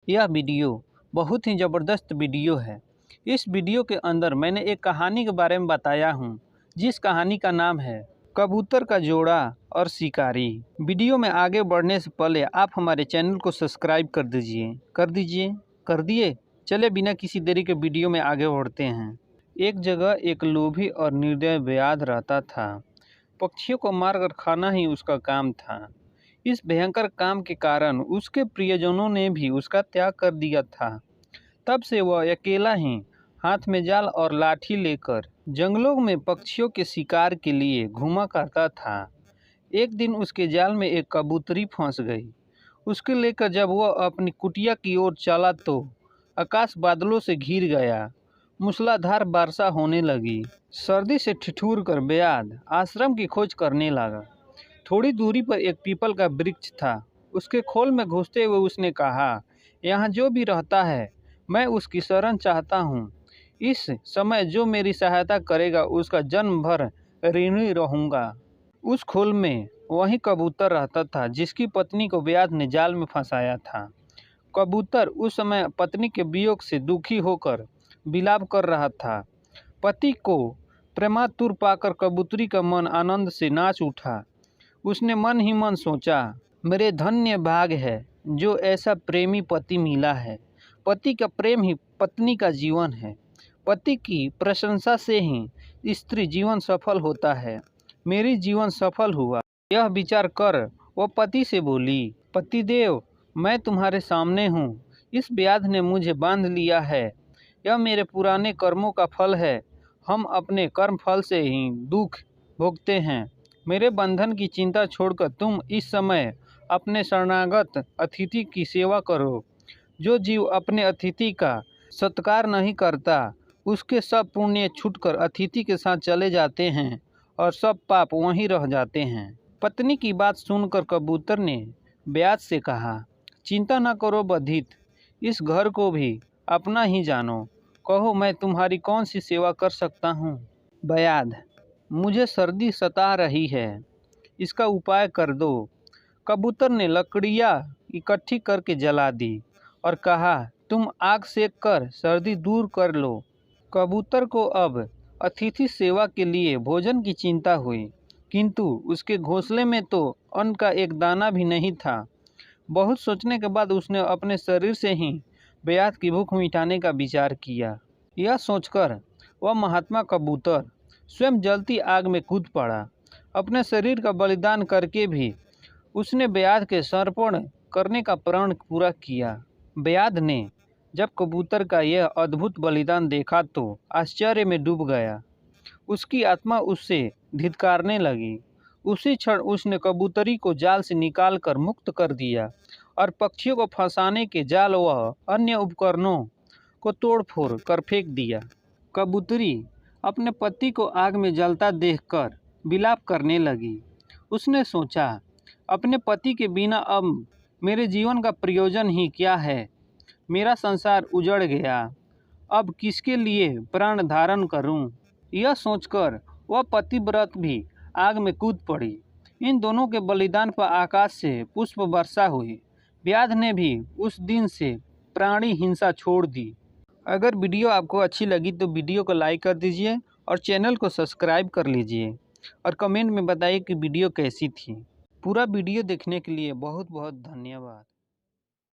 यह वीडियो बहुत ही ज़बरदस्त वीडियो है। इस वीडियो के अंदर मैंने एक कहानी के बारे में बताया हूँ, जिस कहानी का नाम है कबूतर का जोड़ा और शिकारी। वीडियो में आगे बढ़ने से पहले आप हमारे चैनल को सब्सक्राइब कर दिए। चले बिना किसी देरी के वीडियो में आगे बढ़ते हैं। एक जगह एक लोभी और निर्दय व्याध रहता था। पक्षियों को मारकर खाना ही उसका काम था। इस भयंकर काम के कारण उसके प्रियजनों ने भी उसका त्याग कर दिया था। तब से वह अकेला ही हाथ में जाल और लाठी लेकर जंगलों में पक्षियों के शिकार के लिए घूमा करता था। एक दिन उसके जाल में एक कबूतरी फंस गई। उसके लेकर जब वह अपनी कुटिया की ओर चला तो आकाश बादलों से घिर गया। मूसलाधार वर्षा होने लगी। सर्दी से ठिठुर कर व्याध आश्रम की खोज करने लगा। थोड़ी दूरी पर एक पीपल का वृक्ष था। उसके खोल में घुसते हुए उसने कहा, यहाँ जो भी रहता है मैं उसकी शरण चाहता हूँ। इस समय जो मेरी सहायता करेगा उसका जन्म भर ऋणी रहूँगा। उस खोल में वही कबूतर रहता था जिसकी पत्नी को व्याध ने जाल में फंसाया था। कबूतर उस समय पत्नी के वियोग से दुखी होकर विलाप कर रहा था। पति को प्रेमातुर पाकर कबूतरी का मन आनंद से नाच उठा। उसने मन ही मन सोचा, मेरे धन्य भाग है जो ऐसा प्रेमी पति मिला है। पति का प्रेम ही पत्नी का जीवन है। पति की प्रशंसा से ही स्त्री जीवन सफल होता है। मेरी जीवन सफल हुआ। यह विचार कर वह पति से बोली, पतिदेव, मैं तुम्हारे सामने हूँ। इस व्याध ने मुझे बांध लिया है। यह मेरे पुराने कर्मों का फल है। हम अपने कर्म फल से ही दुख भोगते हैं। मेरे बंधन की चिंता छोड़कर तुम इस समय अपने शरणागत अतिथि की सेवा करो। जो जीव अपने अतिथि का सत्कार नहीं करता, उसके सब पुण्य छूटकर अतिथि के साथ चले जाते हैं और सब पाप वहीं रह जाते हैं। पत्नी की बात सुनकर कबूतर ने व्याध से कहा, चिंता न करो बधित, इस घर को भी अपना ही जानो। कहो मैं तुम्हारी कौन सी सेवा कर सकता हूँ। व्याध, मुझे सर्दी सता रही है, इसका उपाय कर दो। कबूतर ने लकड़ियाँ इकट्ठी करके जला दी और कहा, तुम आग सेक कर सर्दी दूर कर लो। कबूतर को अब अतिथि सेवा के लिए भोजन की चिंता हुई, किंतु उसके घोंसले में तो अन्न का एक दाना भी नहीं था। बहुत सोचने के बाद उसने अपने शरीर से ही व्याध की भूख मिटाने का विचार किया। यह सोचकर वह महात्मा कबूतर स्वयं जलती आग में कूद पड़ा। अपने शरीर का बलिदान करके भी उसने व्याध के समर्पण करने का प्रण पूरा किया। व्याध ने जब कबूतर का यह अद्भुत बलिदान देखा तो आश्चर्य में डूब गया। उसकी आत्मा उससे धिक्कारने लगी। उसी क्षण उसने कबूतरी को जाल से निकालकर मुक्त कर दिया और पक्षियों को फंसाने के जाल व अन्य उपकरणों को तोड़-फोड़ कर फेंक दिया। कबूतरी अपने पति को आग में जलता देखकर विलाप करने लगी। उसने सोचा, अपने पति के बिना अब मेरे जीवन का प्रयोजन ही क्या है। मेरा संसार उजड़ गया। अब किसके लिए प्राण धारण करूं? यह सोचकर वह पतिव्रत भी आग में कूद पड़ी। इन दोनों के बलिदान पर आकाश से पुष्प वर्षा हुई। व्याध ने भी उस दिन से प्राणी हिंसा छोड़ दी। अगर वीडियो आपको अच्छी लगी तो वीडियो को लाइक कर दीजिए और चैनल को सब्सक्राइब कर लीजिए और कमेंट में बताइए कि वीडियो कैसी थी। पूरा वीडियो देखने के लिए बहुत बहुत धन्यवाद।